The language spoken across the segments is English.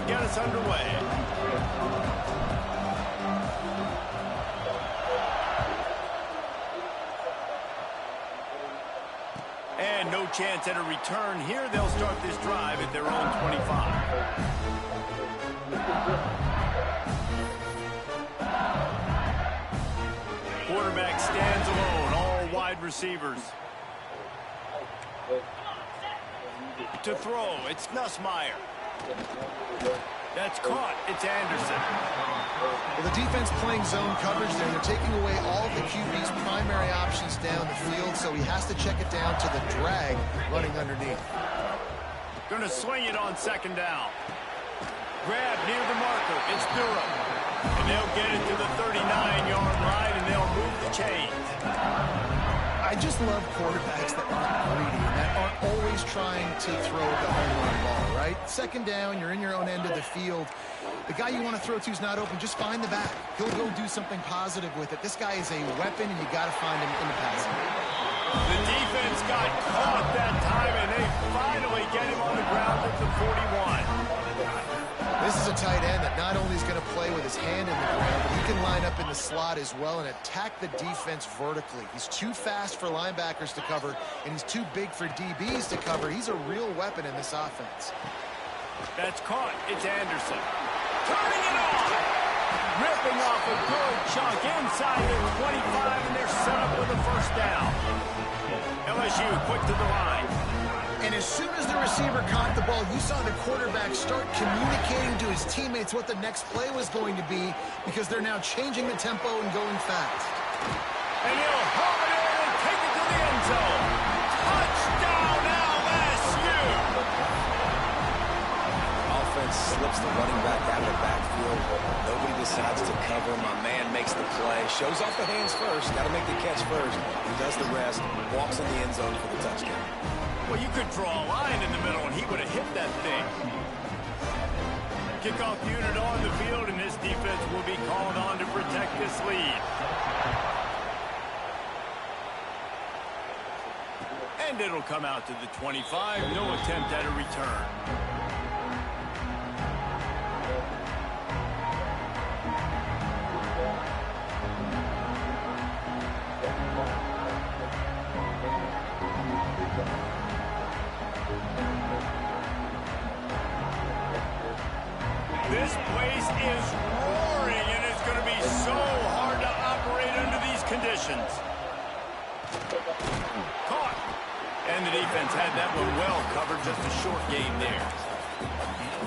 to get us underway. And no chance at a return here. They'll start this drive at their own 25. Quarterback stands alone, all wide receivers. To throw, it's Nussmeier. That's caught, it's Anderson. Well, the defense playing zone coverage there. They're taking away all of the QB's primary options down the field, so he has to check it down to the drag running underneath. Gonna swing it on second down. Grab near the marker, it's Durham. And they'll get it to the 39-yard line, and they'll move the chains. I just love quarterbacks that aren't greedy and that aren't always trying to throw the home run ball, right? Second down, you're in your own end of the field. The guy you want to throw to is not open. Just find the back. He'll go do something positive with it. This guy is a weapon, and you got to find him in the passing game. The defense got caught that time, and they finally get him on the ground at the 41. This is a tight end that not only is going to play with his hand in the ground, but he can line up in the slot as well and attack the defense vertically. He's too fast for linebackers to cover, and he's too big for DBs to cover. He's a real weapon in this offense. That's caught. It's Anderson. Turning it on. Ripping off a good chunk inside the 25, and they're set up with a first down. LSU quick to the line. And as soon as the receiver caught the ball, you saw the quarterback start communicating to his teammates what the next play was going to be, because they're now changing the tempo and going fast. And he'll home it in and take it to the end zone. Touchdown, LSU! Offense slips the running back out of the backfield. Nobody decides to cover. My man makes the play. Shows off the hands first. Got to make the catch first. He does the rest. Walks in the end zone for the touchdown. Well, you could draw a line in the middle, and he would have hit that thing. Kickoff unit on the field, and this defense will be called on to protect this lead. And it'll come out to the 25. No attempt at a return. This place is roaring, and it's going to be so hard to operate under these conditions. Caught. And the defense had that one well covered. Just a short game there.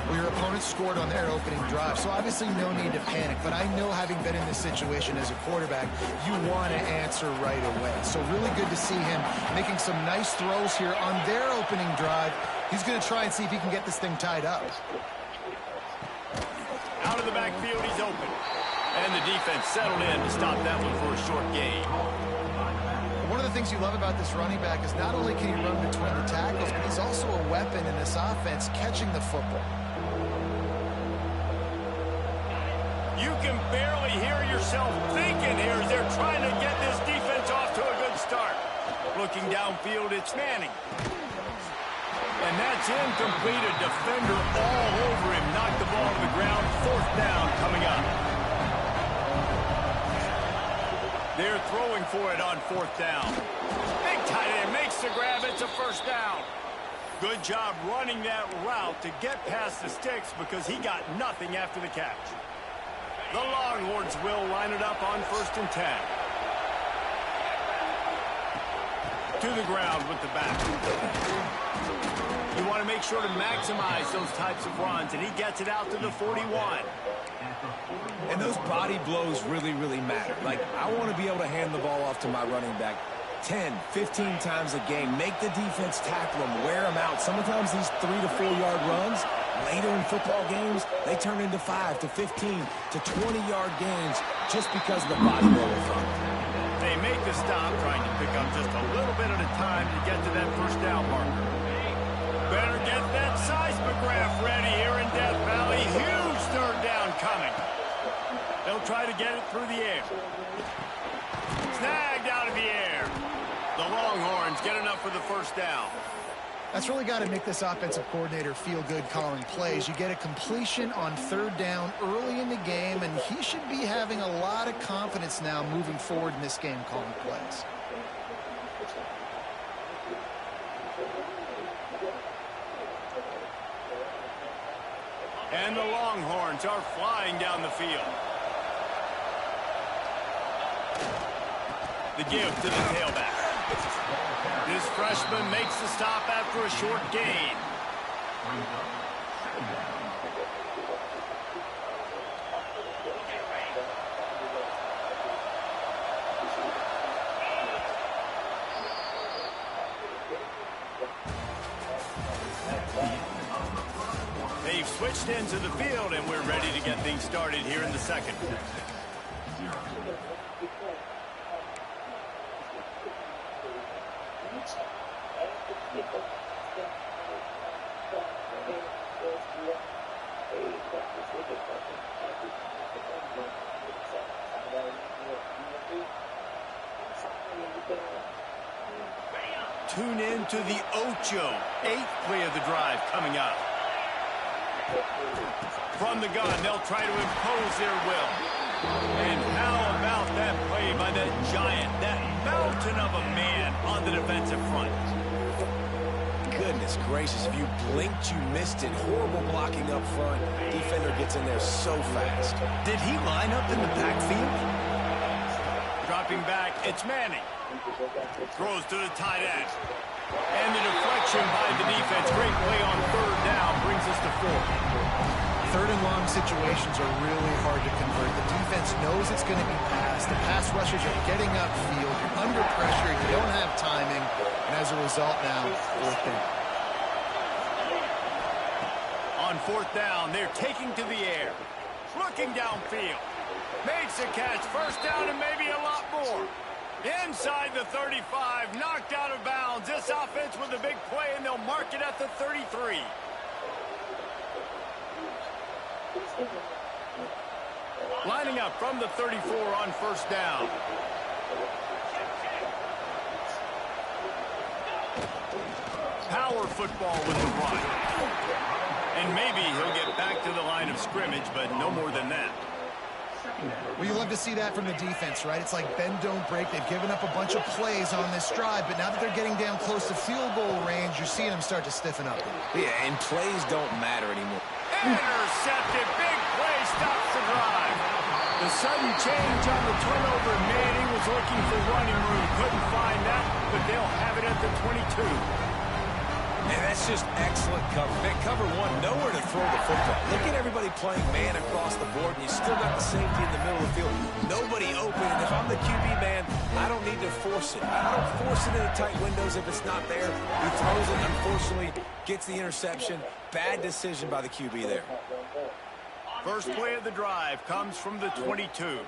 Well, your opponent scored on their opening drive, so obviously no need to panic. But I know, having been in this situation as a quarterback, you want to answer right away. So really good to see him making some nice throws here on their opening drive. He's going to try and see if he can get this thing tied up. Out of the backfield, he's open. And the defense settled in to stop that one for a short gain. One of the things you love about this running back is not only can he run between the tackles, but he's also a weapon in this offense catching the football. You can barely hear yourself thinking here as they're trying to get this defense off to a good start. Looking downfield, it's Manning. And that's incomplete. A defender all over him. Knocked the ball to the ground. Fourth down coming up. They're throwing for it on fourth down. Big tight end makes the grab. It's a first down. Good job running that route to get past the sticks, because he got nothing after the catch. The Longhorns will line it up on 1st and 10. To the ground with the back. You want to make sure to maximize those types of runs, and he gets it out to the 41. And those body blows really, really matter. Like, I want to be able to hand the ball off to my running back 10, 15 times a game. Make the defense tackle them, wear them out. Sometimes these 3 to 4 yard runs, later in football games, they turn into 5 to 15 to 20-yard gains just because of the body blow effect. They make the stop, trying to pick up just a little bit at a time to get to that first down marker. Better get that seismograph ready here in Death Valley. Huge third down coming. They'll try to get it through the air. Snagged out of the air. The Longhorns get enough for the first down. That's really got to make this offensive coordinator feel good calling plays. You get a completion on third down early in the game, and he should be having a lot of confidence now moving forward in this game calling plays. And the Longhorns are flying down the field. The give to the tailback. This freshman makes the stop after a short gain. They've switched into the field, and we're ready to get things started here in the second. Tune in to the Ocho, 8th play of the drive coming up. From the gun, they'll try to impose their will. And how about that play by that giant, that mountain of a man on the defensive front? Goodness gracious, if you blinked, you missed it. Horrible blocking up front. Defender gets in there so fast. Did he line up in the backfield? Dropping back, it's Manning. Throws to the tight end. And the deflection by the defense. Great play on third down brings us to 4. Third and long situations are really hard to convert. The defense knows it's going to be passed. The pass rushers are getting upfield. You're under pressure. You don't have timing. And as a result now, fourth down. On fourth down, they're taking to the air. Looking downfield. Makes a catch. First down and maybe a lot more. Inside the 35, knocked out of bounds. This offense with a big play, and they'll mark it at the 33. Lining up from the 34 on first down. Power football with the run. And maybe he'll get back to the line of scrimmage, but no more than that. Well, you love to see that from the defense, right? It's like bend, don't break. They've given up a bunch of plays on this drive, but now that they're getting down close to field goal range, you're seeing them start to stiffen up. Yeah, and plays don't matter anymore. Intercepted. Big play stops the drive. The sudden change on the turnover. Manning was looking for running room. Couldn't find that, but they'll have it at the 22. And that's just excellent cover. Man, cover one, nowhere to throw the football. Look at everybody playing man across the board, and you still got the safety in the middle of the field. Nobody open, and if I'm the QB, man, I don't need to force it. I don't force it into tight windows if it's not there. He throws it, unfortunately, gets the interception. Bad decision by the QB there. First play of the drive comes from the 22.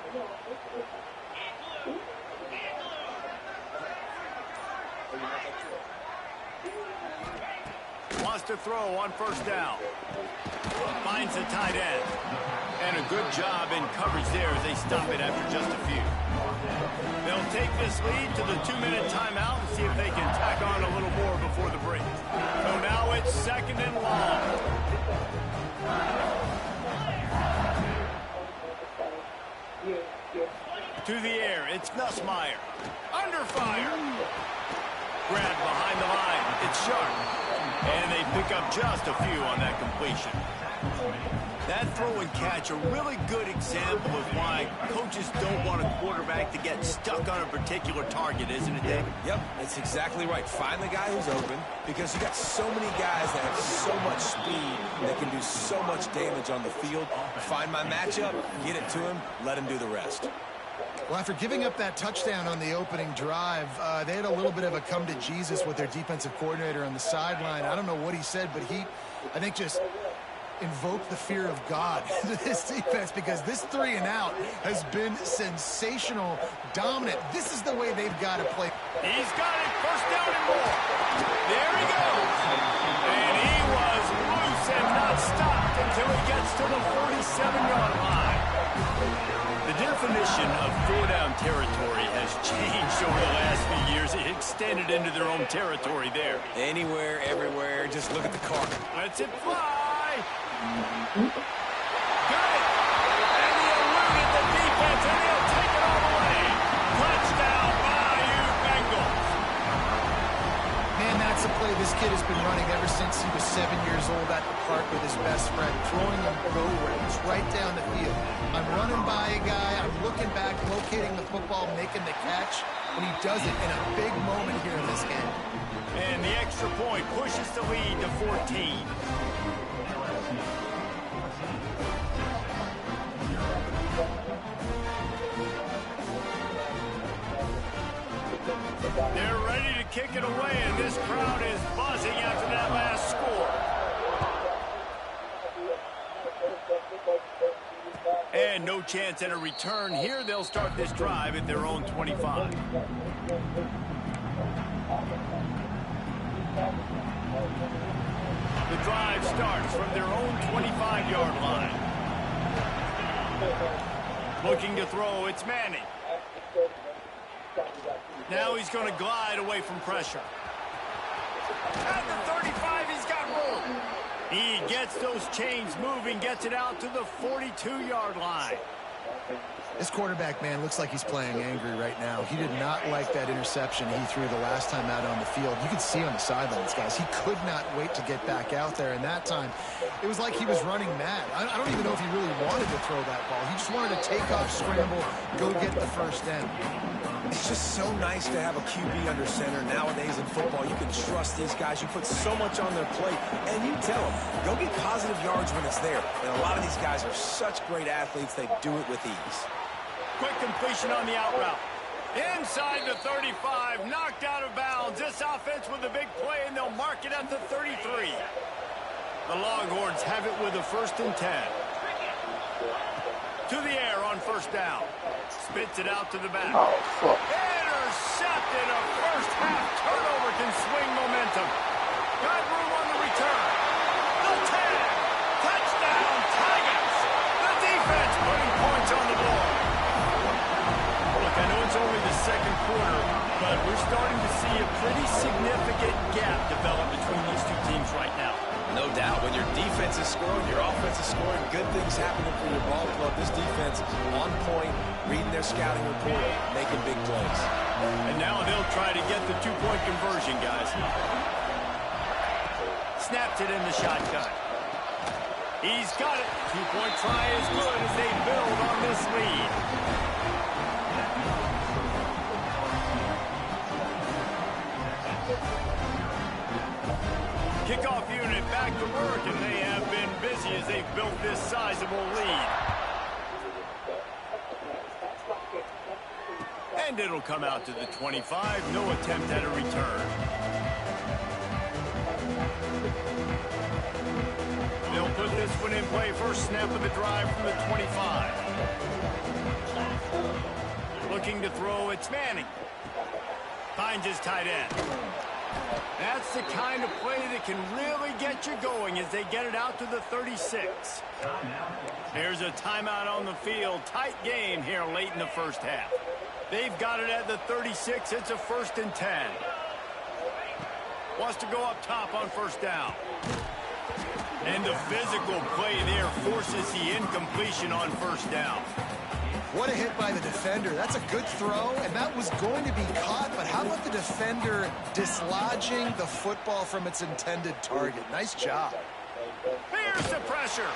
Wants to throw on first down. Finds the tight end. And a good job in coverage there as they stop it after just a few. They'll take this lead to the 2-minute timeout and see if they can tack on a little more before the break. So now it's second and long. To the air, it's Nussmeier. Under fire. Grabbed behind the line. It's sharp. And they pick up just a few on that completion. That throw and catch, a really good example of why coaches don't want a quarterback to get stuck on a particular target, isn't it, David? Yep, it's exactly right. Find the guy who's open, because you got so many guys that have so much speed that can do so much damage on the field. Find my matchup, get it to him, let him do the rest. Well, after giving up that touchdown on the opening drive, they had a little bit of a come to Jesus with their defensive coordinator on the sideline. I don't know what he said, but he, I think, just invoked the fear of God into this defense, because this 3 and out has been sensational, dominant. This is the way they've got to play. He's got it. First down and more. There he goes. And he was loose and not stopped until he gets to the 47-yard line. The definition of four-down territory has changed over the last few years. It extended into their own territory there. Anywhere, everywhere, just look at the car. Lets it fly. Got it. And he eluded the defense, and he'll take it all the way. Touchdown, Bayou Bengals. Man, that's a play this kid has been running ever since he was 7 years old at the park with his best friend, throwing him go routes right down the field. I'm running by a guy, I'm looking back, locating the football, making the catch, and he does it in a big moment here in this game. And the extra point pushes the lead to 14. They're ready to kick it away, and this crowd is buzzing after that last score. And no chance at a return here. They'll start this drive at their own 25. The drive starts from their own 25-yard line. Looking to throw, it's Manning. Now he's going to glide away from pressure. At the 35, he's got room. He gets those chains moving, gets it out to the 42-yard line. This quarterback, man, looks like he's playing angry right now. He did not like that interception he threw the last time out on the field. You could see on the sidelines, guys, he could not wait to get back out there. And that time, it was like he was running mad. I don't even know if he really wanted to throw that ball. He just wanted to take off, scramble, go get the first down. It's just so nice to have a QB under center. Nowadays in football, you can trust these guys. You put so much on their plate, and you tell them, go get positive yards when it's there. And a lot of these guys are such great athletes, they do it with ease. Quick completion on the out route. Inside the 35, knocked out of bounds. This offense with a big play, and they'll mark it at the 33. The Longhorns have it with a 1st and 10. To the air on first down. Spits it out to the back. Intercepted. A first-half turnover can swing momentum. Got room on the return. The tag. Touchdown, Tigers. The defense putting points on the board. Look, I know it's only the second quarter, but we're starting to see a pretty significant gap develop between these two teams right now. No doubt. When your defense is scoring, your offense is scoring, good things happening for your ball club. This defense on point, reading their scouting report, making big plays. And now they'll try to get the two-point conversion, guys. Snaps it in the shotgun. He's got it. Two-point try is good as they build on this lead. Kickoff unit back to work, and they have been busy as they've built this sizable lead. And it'll come out to the 25. No attempt at a return. They'll put this one in play. First snap of the drive from the 25. Looking to throw, it's Manning. Finds his tight end. That's the kind of play that can really get you going as they get it out to the 36. There's a timeout on the field. Tight game here late in the first half. They've got it at the 36. It's a 1st and 10. Wants to go up top on first down. And the physical play there forces the incompletion on first down. What a hit by the defender. That's a good throw, and that was going to be caught, but how about the defender dislodging the football from its intended target? Nice job. Here's the pressure.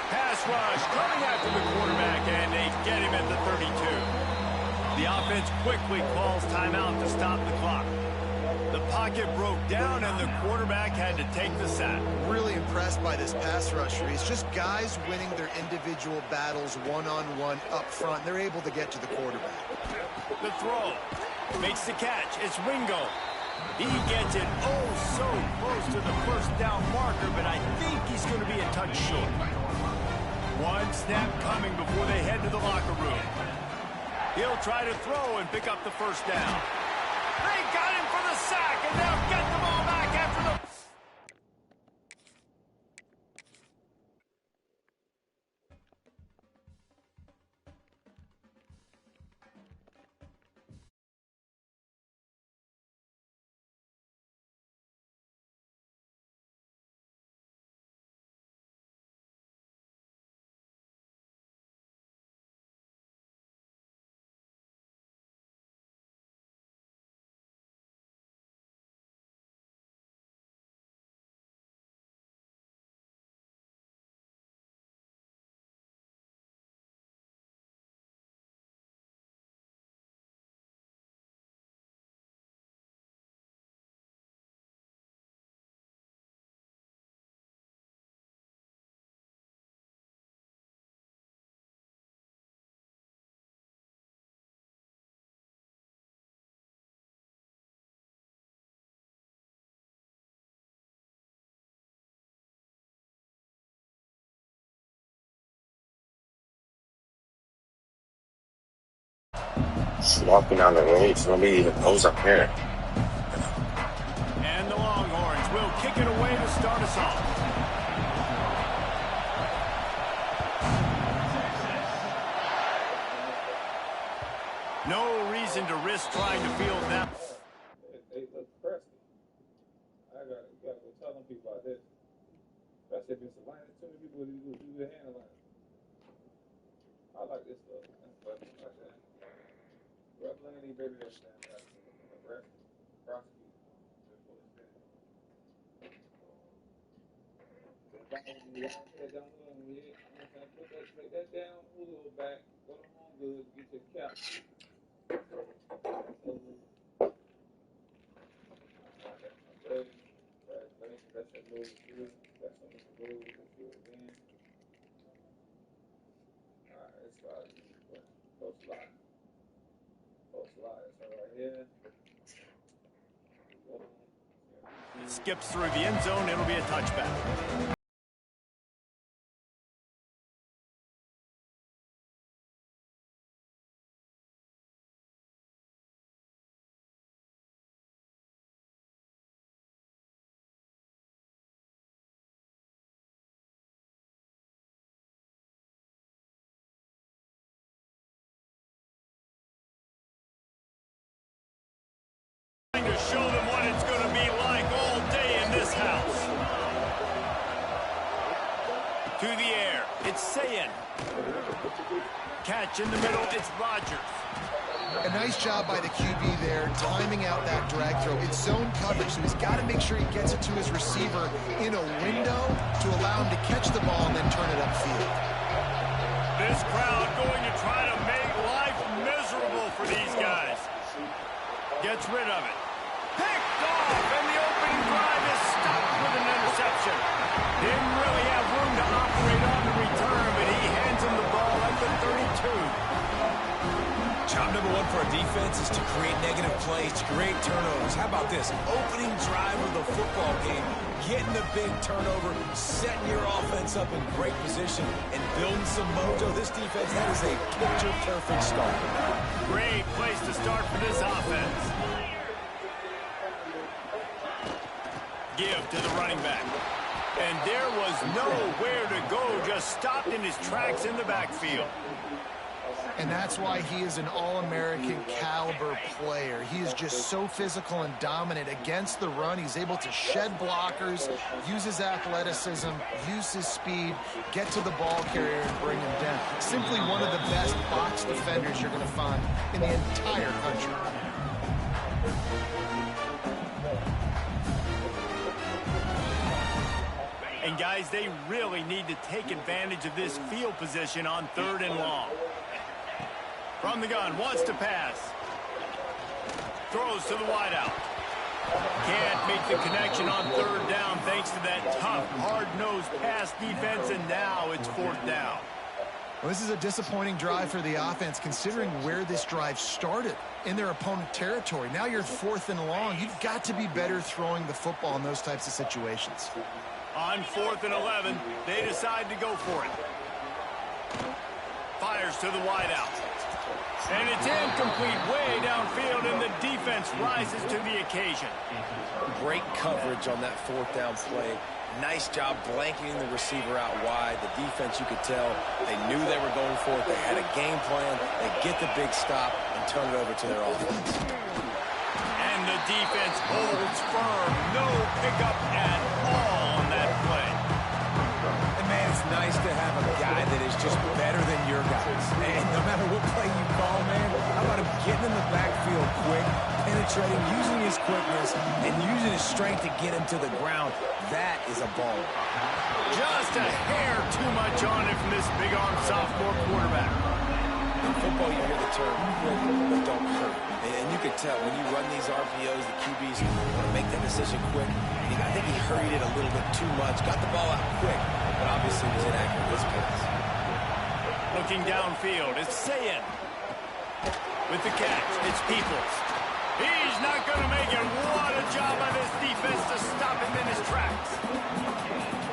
Pass rush coming after the quarterback, and they get him at the 32. The offense quickly calls timeout to stop the clock. The pocket broke down, and the quarterback had to take the sack. Really impressed by this pass rush, Reese. Just guys winning their individual battles one-on-one up front. They're able to get to the quarterback. The throw. Makes the catch. It's Wingo. He gets it so close to the first down marker, but I think he's going to be a touch short. One snap coming before they head to the locker room. He'll try to throw and pick up the first down. They got him for the sack, and they'll get the ball back after the... walking down the road, nobody even knows I'm here. And the Longhorns will kick it away to start us off. No reason to risk trying to field that. They look pressed. You gotta go tell them people about this. Especially if it's a line, too many people who do the hand line. I like this stuff. That's fucking like that. Rub Lanny, baby, that's that. Arrest, prosecute. Before it's finished. Put that down, pull a little back, go to home good, get your cap. That's that move through. That's some of the move that you again. Alright, it's got post line. Post line. So right here. Skips through the end zone. It'll be a touchback. To show them what it's going to be like all day in this house. To the air, it's Sayin. Catch in the middle, it's Rodgers. A nice job by the QB there, timing out that drag throw. It's zone coverage, so he's got to make sure he gets it to his receiver in a window to allow him to catch the ball and then turn it upfield. This crowd going to try to make life miserable for these guys. Gets rid of it. Picked off, and the opening drive is stopped with an interception. Didn't really have room to operate on the return, but he hands him the ball at the 32. Job number one for a defense is to create negative plays, to create turnovers. How about this? Opening drive of the football game, getting the big turnover, setting your offense up in great position, and building some mojo. This defense, that is a picture-perfect start. Great place to start for this offense. Give to the running back. And there was nowhere to go, just stopped in his tracks in the backfield. And that's why he is an all-American caliber player. He is just so physical and dominant against the run. He's able to shed blockers, use his athleticism, use his speed, get to the ball carrier and bring him down. Simply one of the best box defenders you're going to find in the entire country. And guys, they really need to take advantage of this field position on 3rd and long. From the gun, wants to pass. Throws to the wideout. Can't make the connection on 3rd down thanks to that tough, hard-nosed pass defense, and now it's 4th down. Well, this is a disappointing drive for the offense considering where this drive started in their opponent territory. Now you're 4th and long. You've got to be better throwing the football in those types of situations. On 4th and 11, they decide to go for it. Fires to the wideout. And it's incomplete way downfield, and the defense rises to the occasion. Great coverage on that 4th down play. Nice job blanketing the receiver out wide. The defense, you could tell, they knew they were going for it. They had a game plan. They get the big stop and turn it over to their offense. And the defense holds firm. No pickup at all on that play. And, man, it's nice to have a guy that is just better than your guys. And no matter what play you call, man, how about him getting in the backfield quick, penetrating, using his quickness, and using his strength to get him to the ground. That is a ball. Just a hair too much on it from this big-arm sophomore quarterback. In football, you hear the term quick, but don't hurt. And you can tell when you run these RPOs, the QBs want to make that decision quick. I think he hurried it a little bit too much. Got the ball out quick, but obviously was inaccurate this pass. Looking downfield, it's Sayin. With the catch, it's Peoples. He's not going to make it. What a job by this defense to stop him in his tracks.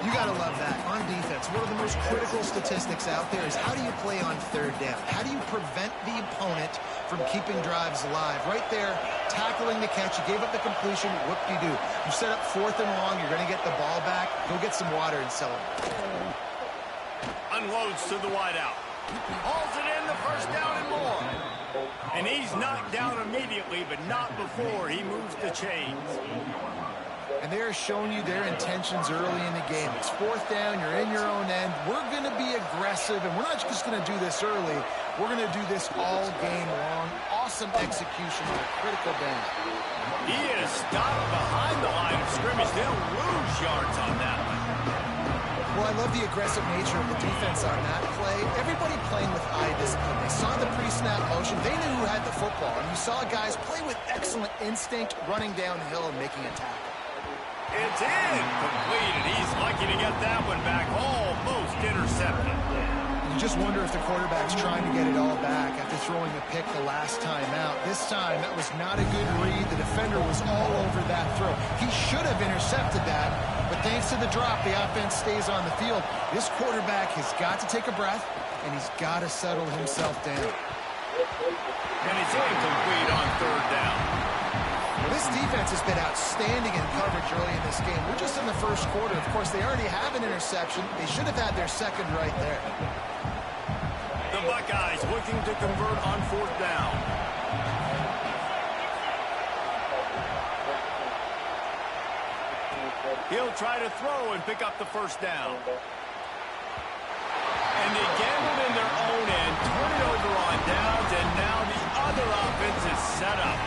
You got to love that. On defense, one of the most critical statistics out there is how do you play on third down? How do you prevent the opponent from keeping drives alive? Right there, tackling the catch. You gave up the completion. Whoop-de-doo. You set up 4th and long. You're going to get the ball back. Go get some water and sell it. Unloads to the wideout. Hauls it in, the first down and more. And he's knocked down immediately, but not before he moves the chains. And they're showing you their intentions early in the game. It's 4th down. You're in your own end. We're going to be aggressive, and we're not just going to do this early. We're going to do this all game long. Awesome execution on a critical down. He is stopped behind the line of scrimmage. They'll lose yards on that one. Well, I love the aggressive nature of the defense on that play. Everybody playing with eye discipline. They saw the pre-snap motion. They knew who had the football. And you saw guys play with excellent instinct, running downhill and making a tackle. It's incomplete, and he's lucky to get that one back. Almost intercepted. You just wonder if the quarterback's trying to get it all back after throwing a pick the last time out. This time, that was not a good read. The defender was all over that throw. He should have intercepted that, but thanks to the drop, the offense stays on the field. This quarterback has got to take a breath, and he's got to settle himself down. And it's incomplete on 3rd down. This defense has been outstanding in coverage early in this game. We're just in the first quarter. Of course, they already have an interception. They should have had their second right there. The Buckeyes looking to convert on 4th down. He'll try to throw and pick up the first down. And they gambled in their own end, turn it over on downs, and now the other offense is set up.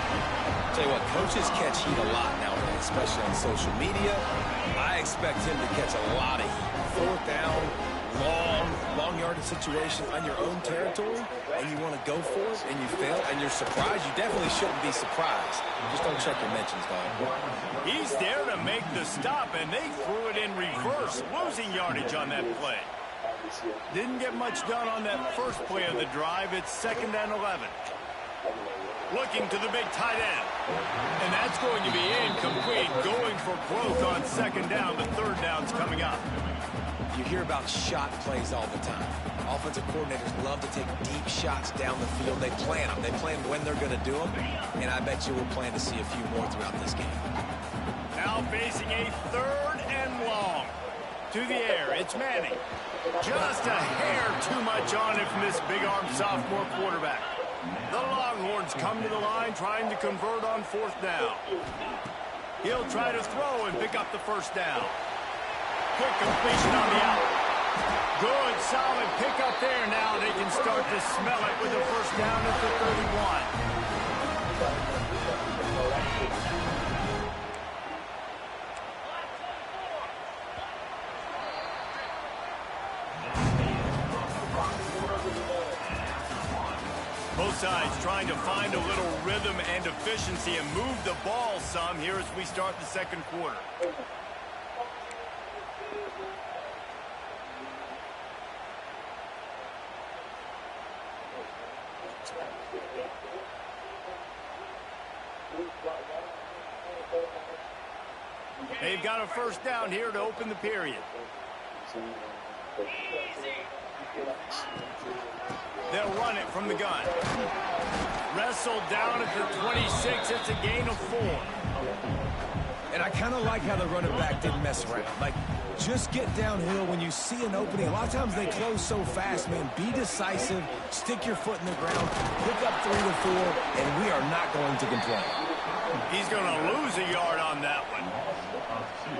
Tell you what, coaches catch heat a lot nowadays, especially on social media. I expect him to catch a lot of heat. 4th down, long yardage situation on your own territory, and you want to go for it, and you fail, and you're surprised. You definitely shouldn't be surprised. Just don't check your mentions, dog. He's there to make the stop, and they threw it in reverse, losing yardage on that play. Didn't get much done on that first play of the drive. It's 2nd and 11. Looking to the big tight end. And that's going to be incomplete. Going for growth on 2nd down. The 3rd down's coming up. You hear about shot plays all the time. Offensive coordinators love to take deep shots down the field. They plan them. They plan when they're going to do them. And I bet you we'll plan to see a few more throughout this game. Now facing a 3rd and long. To the air, it's Manning. Just a hair too much on it from this big-arm sophomore quarterback. The Longhorns come to the line trying to convert on 4th down. He'll try to throw and pick up the first down. Quick completion on the out. Good, solid pickup there. Now they can start to smell it with a first down at the 31. Both sides trying to find a little rhythm and efficiency and move the ball some here as we start the 2nd quarter. They've got a first down here to open the period. They'll run it from the gun. Wrestled down at the 26. It's a gain of 4. And I kind of like how the running back didn't mess around. Like, just get downhill when you see an opening. A lot of times they close so fast, man. Be decisive. Stick your foot in the ground. Pick up 3 to 4, and we are not going to complain. He's going to lose a yard on that one.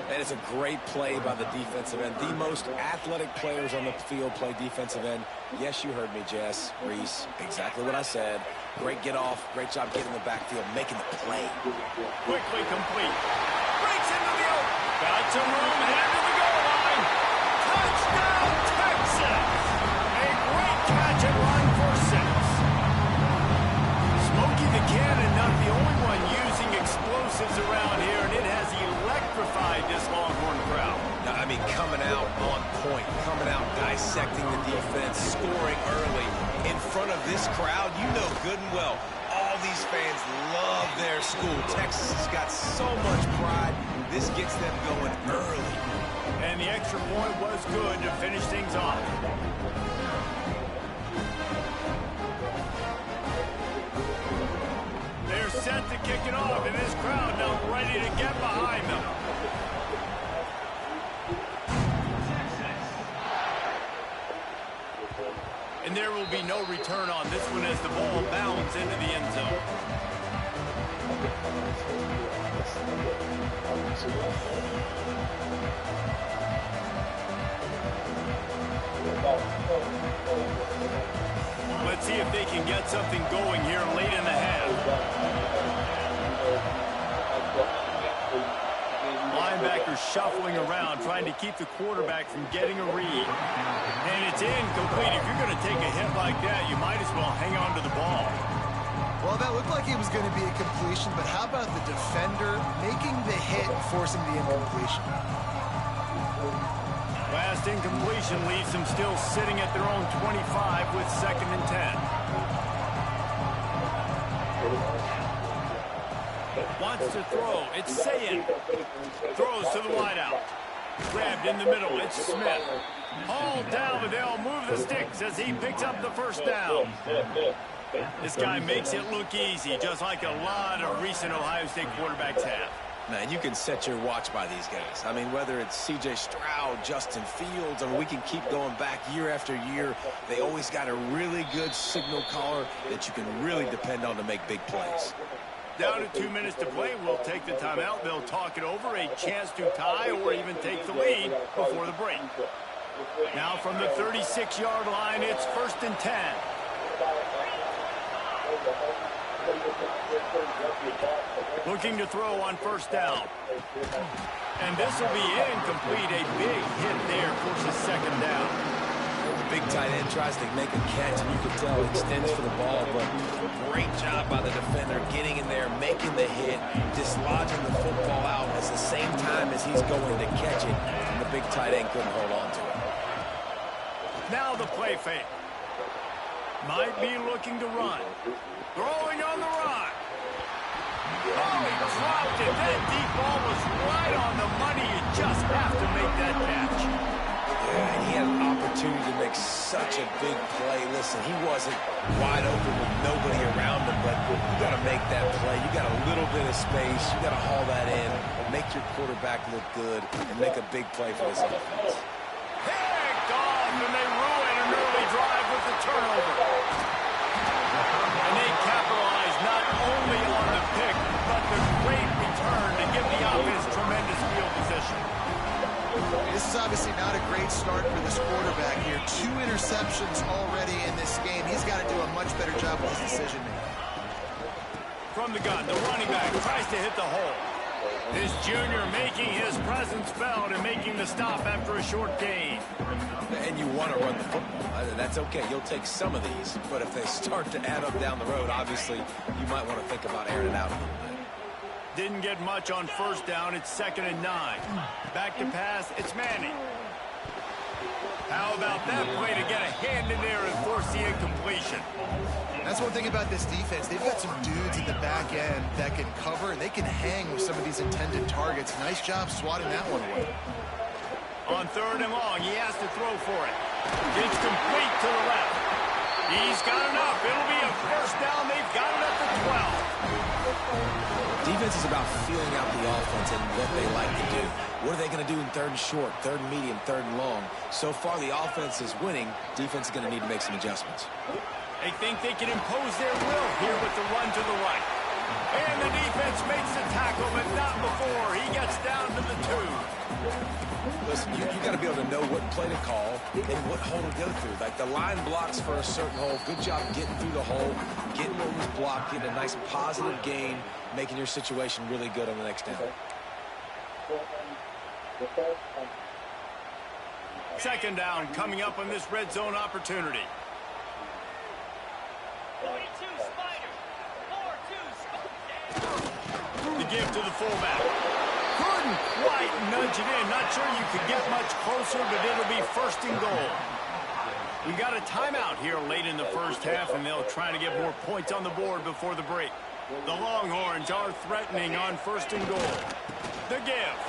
And it's a great play by the defensive end. The most athletic players on the field play defensive end. Yes, you heard me, Jess, Reese. Exactly what I said. Great get off. Great job getting in the backfield, making the play. Quickly complete. Breaks into the open. Got some room, headed to the goal line. Touchdown, Texas. A great catch and run for 6. Smokey the Cannon, not the only one using explosives around here, and it has electrified this Longhorn crowd. Now, I mean, coming out on point, coming out dissecting the defense, scoring early in front of this crowd. You know good and well, all these fans love their school. Texas has got so much pride. This gets them going early. And the extra point was good to finish things off. They're set to kick it off, and this crowd now ready to get behind them. And there will be no return on this one as the ball bounds into the end zone. Let's see if they can get something going here late in the half. Linebackers shuffling around, trying to keep the quarterback from getting a read. And it's incomplete. If you're going to take a hit like that, you might as well hang on to the ball. Well, that looked like it was going to be a completion, but how about the defender making the hit and forcing the incompletion? Last incompletion leaves them still sitting at their own 25 with 2nd and 10. Wants to throw. It's Sayin. Throws to the wideout. Grabbed in the middle. It's Smith. Hauled down, but they'll move the sticks as he picks up the first down. This guy makes it look easy, just like a lot of recent Ohio State quarterbacks have. Man, you can set your watch by these guys. I mean, whether it's C.J. Stroud, Justin Fields, I mean, we can keep going back year after year. They always got a really good signal caller that you can really depend on to make big plays. Down to 2 minutes to play. We'll take the timeout. They'll talk it over. A chance to tie or even take the lead before the break. Now from the 36-yard line, it's 1st and 10. Looking to throw on 1st down. And this will be incomplete. A big hit there forces 2nd down. Big tight end tries to make a catch, and you can tell he extends for the ball, but great job by the defender getting in there, making the hit, dislodging the football out at the same time as he's going to catch it, and the big tight end couldn't hold on to it. Now the play fake. Might be looking to run. Throwing on the run. Oh, he dropped it. That deep ball was right on the money. You just have to make that catch. Yeah, he had an opportunity to make such a big play. Listen, he wasn't wide open with nobody around him, but you got to make that play. You got a little bit of space. You got to haul that in, make your quarterback look good, and make a big play for this offense. Picked off, and they ruin an early drive with the turnover. And they capitalize not only on the pick, but the great return to give the offense tremendous field position. This is obviously not a great start for this quarterback here. 2 interceptions already in this game. He's got to do a much better job with his decision-making. From the gun, the running back tries to hit the hole. This junior making his presence felt and making the stop after a short gain. And you want to run the football. That's okay. You'll take some of these. But if they start to add up down the road, obviously, you might want to think about airing it out a little bit. Didn't get much on 1st down. It's 2nd and 9. Back to pass. It's Manning. How about that play to get a hand in there and force the incompletion? That's one thing about this defense. They've got some dudes in the back end that can cover, and they can hang with some of these intended targets. Nice job swatting that one away. On 3rd and long, he has to throw for it. It's complete to the left. He's got enough. It'll be a 1st down. They've got it at the 12. Defense is about feeling out the offense and what they like to do. What are they going to do in 3rd and short, 3rd and medium, 3rd and long? So far, the offense is winning. Defense is going to need to make some adjustments. They think they can impose their will here with the run to the right. And the defense makes the tackle, but not before. He gets down to the 2. Listen, you got to be able to know what play to call and what hole to go through. Like the line blocks for a certain hole. Good job getting through the hole, getting what was blocked, getting a nice positive gain, making your situation really good on the next down. 2nd down coming up on this red zone opportunity. 42 Spider. 42 Spider. The give to the fullback. Couldn't quite nudge it in. Not sure you could get much closer, but it'll be 1st and goal. We got a timeout here late in the 1st half, and they'll try to get more points on the board before the break. The Longhorns are threatening on 1st and goal. The give.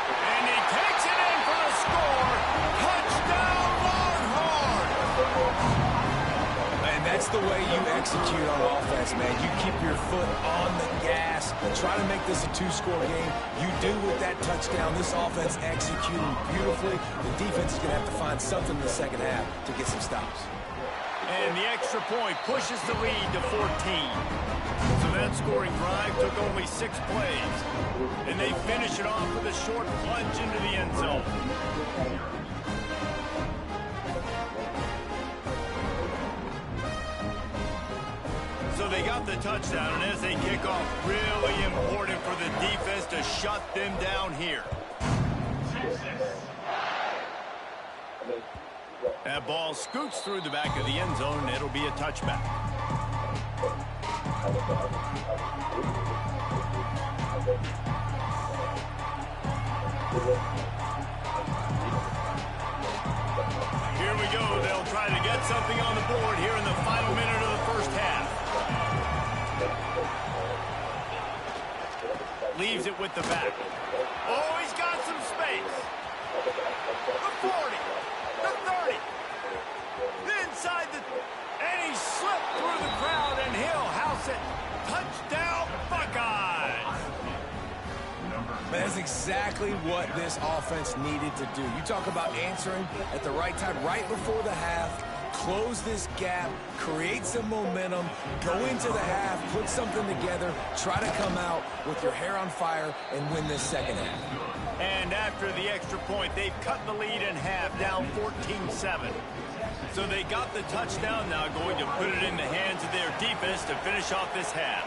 And he takes it in for the score. Touchdown, Longhorn! And that's the way you execute on offense, man. You keep your foot on the gas. Try to make this a two-score game. You do with that touchdown. This offense executing beautifully. The defense is going to have to find something in the second half to get some stops. And the extra point pushes the lead to 14. So that scoring drive took only 6 plays. And they finish it off with a short plunge into the end zone. So they got the touchdown, and as they kick off, really important for the defense to shut them down here. That ball scoots through the back of the end zone, and it'll be a touchback. Here we go. They'll try to get something on the board here in the final minute of the first half. Leaves it with the back. Oh, he's got some space. The 40. The 30. Inside the... And he slipped through the crowd, and he'll house it. Touchdown, Buckeyes. That's exactly what this offense needed to do. You talk about answering at the right time, right before the half, close this gap, create some momentum, go into the half, put something together, try to come out with your hair on fire and win this second half. And after the extra point, they've cut the lead in half, down 14-7. So they got the touchdown, now going to put it in the hands of their defense to finish off this half.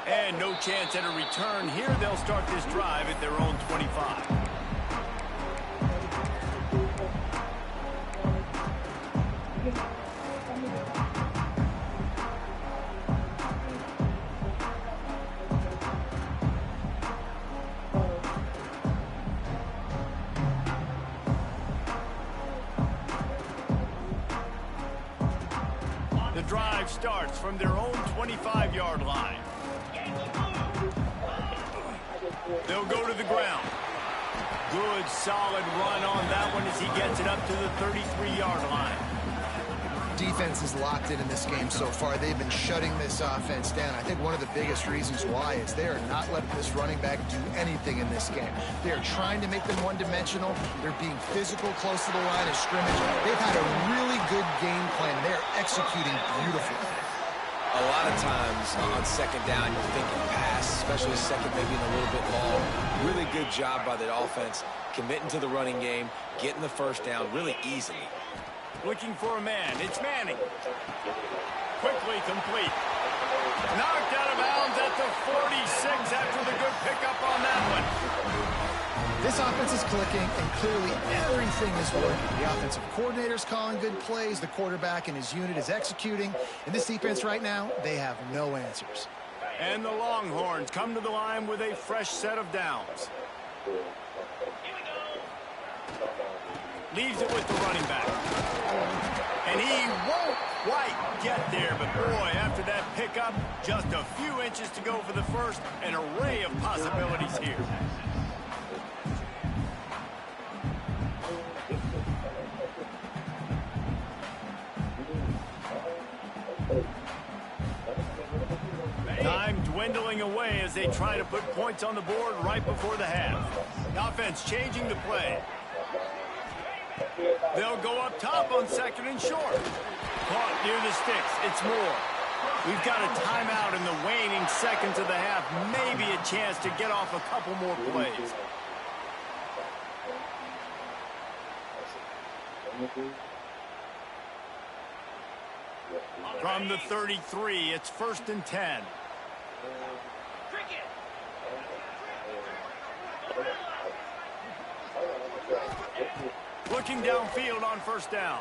And no chance at a return here. They'll start this drive at their own 25. The drive starts from their own 25-yard line. They'll go to the ground. Good, solid run on that one as he gets it up to the 33-yard line. Defense is locked in this game so far. They've been shutting this offense down. I think one of the biggest reasons why is they are not letting this running back do anything in this game. They are trying to make them one-dimensional. They're being physical close to the line of scrimmage. They've had a really good game plan. They're executing beautifully. A lot of times on second down, you're thinking pass, especially second, maybe in a little bit long. Really good job by the offense, committing to the running game, getting the first down really easily. Looking for a man. It's Manning. Quickly complete. Knocked out of bounds at the 46 after the good pickup on that one. This offense is clicking, and clearly everything is working. The offensive coordinator's calling good plays. The quarterback and his unit is executing. In this defense right now, they have no answers. And the Longhorns come to the line with a fresh set of downs. Leaves it with the running back. And he won't quite get there, but boy, after that pickup, just a few inches to go for the first. An array of possibilities here. Time dwindling away as they try to put points on the board right before the half. The offense changing the play. They'll go up top on second and short. Caught near the sticks. It's Moore. We've got a timeout in the waning seconds of the half. Maybe a chance to get off a couple more plays. From the 33, it's 1st and 10. Looking downfield on first down.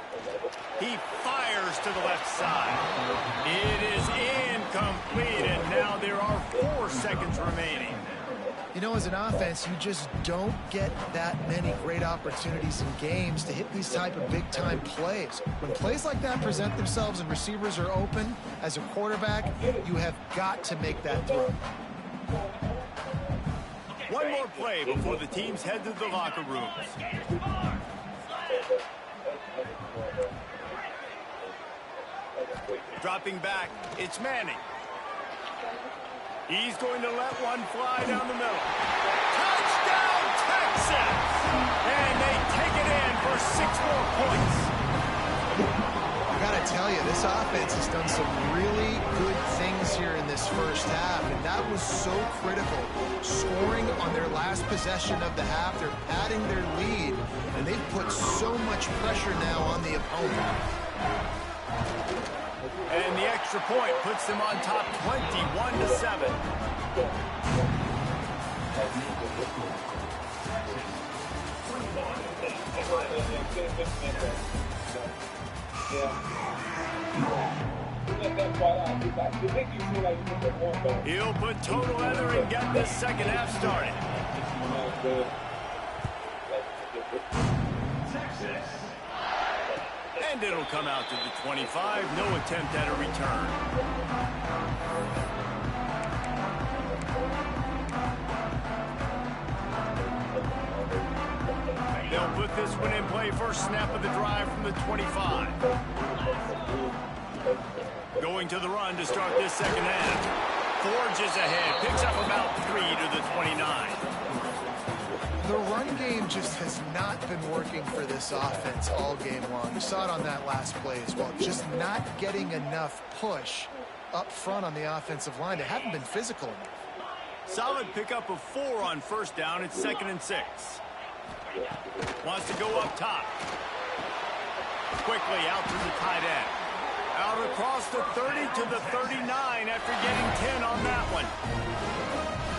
He fires to the left side. It is incomplete, and now there are 4 seconds remaining. You know, as an offense, you just don't get that many great opportunities in games to hit these type of big-time plays. When plays like that present themselves and receivers are open, as a quarterback, you have got to make that throw. One more play before the teams head to the locker rooms. Dropping back, it's Manning. He's going to let one fly down the middle. Touchdown, Texas! And they take it in for 6 more points. I got to tell you, this offense has done some really good things here in this first half, and that was so critical. Scoring on their last possession of the half, they're padding their lead, and they've put so much pressure now on the opponent. And the extra point puts them on top 21-7. He'll put total leather and get this second half started. And it'll come out to the 25. No attempt at a return. They'll put this one in play first snap of the drive from the 25. Going to the run to start this second half. Forges ahead. Picks up about 3 to the 29. The run game just has not been working for this offense all game long. You saw it on that last play as well. Just not getting enough push up front on the offensive line. They haven't been physical enough. Solid pickup of 4 on first down. It's 2nd and 6. Wants to go up top. Quickly out to the tight end. Out across the 30 to the 39 after getting 10 on that one.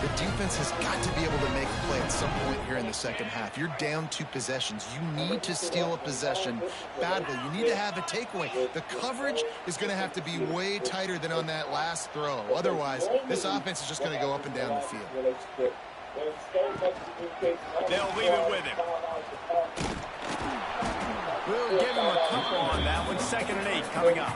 The defense has got to be able to make a play at some point here in the second half. You're down 2 possessions. You need to steal a possession badly. You need to have a takeaway. The coverage is going to have to be way tighter than on that last throw. Otherwise, this offense is just going to go up and down the field. They'll leave it with him. We'll give him a couple on that one. 2nd and 8 coming up.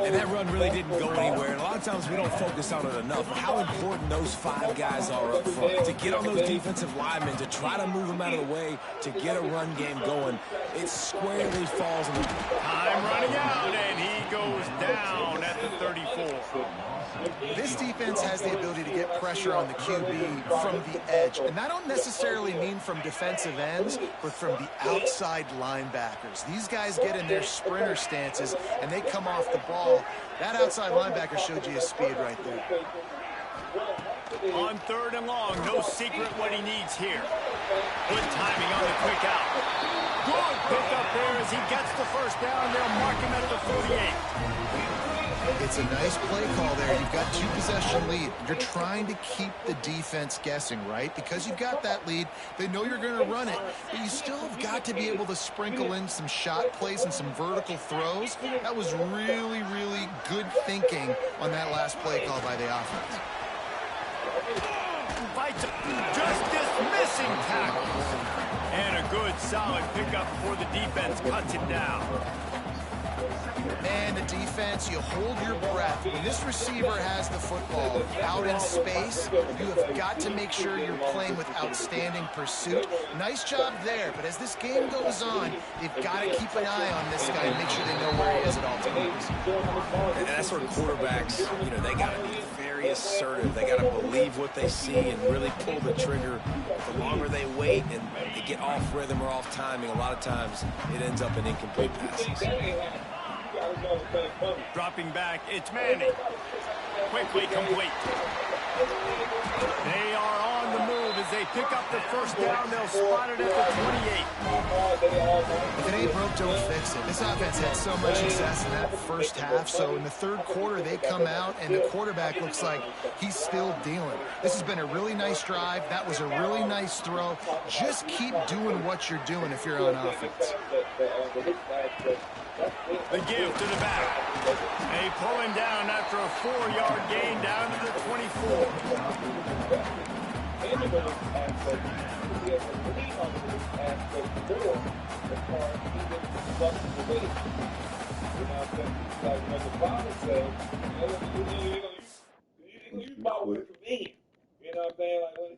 And that run really didn't go anywhere. And a lot of times we don't focus on it enough. How important those 5 guys are up front. To get on those defensive linemen, to try to move them out of the way, to get a run game going. It squarely falls in the... Time running out, and he goes down at the 34. This defense has the ability to get pressure on the QB from the edge. And I don't necessarily mean from defensive ends, but from the outside linebackers. These guys get in their sprinter stances, and they come off the ball. That outside linebacker showed you his speed right there. On 3rd and long, no secret what he needs here. Good timing on the quick out. Good pickup there as he gets the first down. They'll mark him at the 48. It's a nice play call there. You've got 2 possession lead. You're trying to keep the defense guessing, right? Because you've got that lead, they know you're going to run it, but you still have got to be able to sprinkle in some shot plays and some vertical throws. That was really, really good thinking on that last play call by the offense. Just dismissing tackles. And a good, solid pickup before the defense cuts him down. Man, the defense, you hold your breath. When this receiver has the football out in space, you have got to make sure you're playing with outstanding pursuit. Nice job there, but as this game goes on, they've got to keep an eye on this guy and make sure they know where he is at all times. And that's where quarterbacks, you know, they got to be very assertive. They got to believe what they see and really pull the trigger. The longer they wait and they get off rhythm or off timing, a lot of times it ends up in incomplete passes. Dropping back, it's Manning. Quickly complete. They are on the move as they pick up the first down. They'll spot it at the 28. If it ain't broke, don't fix it. This offense had so much success in that first half, so in the 3rd quarter, they come out, and the quarterback looks like he's still dealing. This has been a really nice drive. That was a really nice throw. Just keep doing what you're doing if you're on offense. The give to the back. They pull him down after a 4-yard gain down to the 24. individual aspect, he has a team on this aspect more as far as he gets fluctuates the weight. You know what I'm saying? Like what the father said, you gonna use my word for me. You know what I'm saying? Like when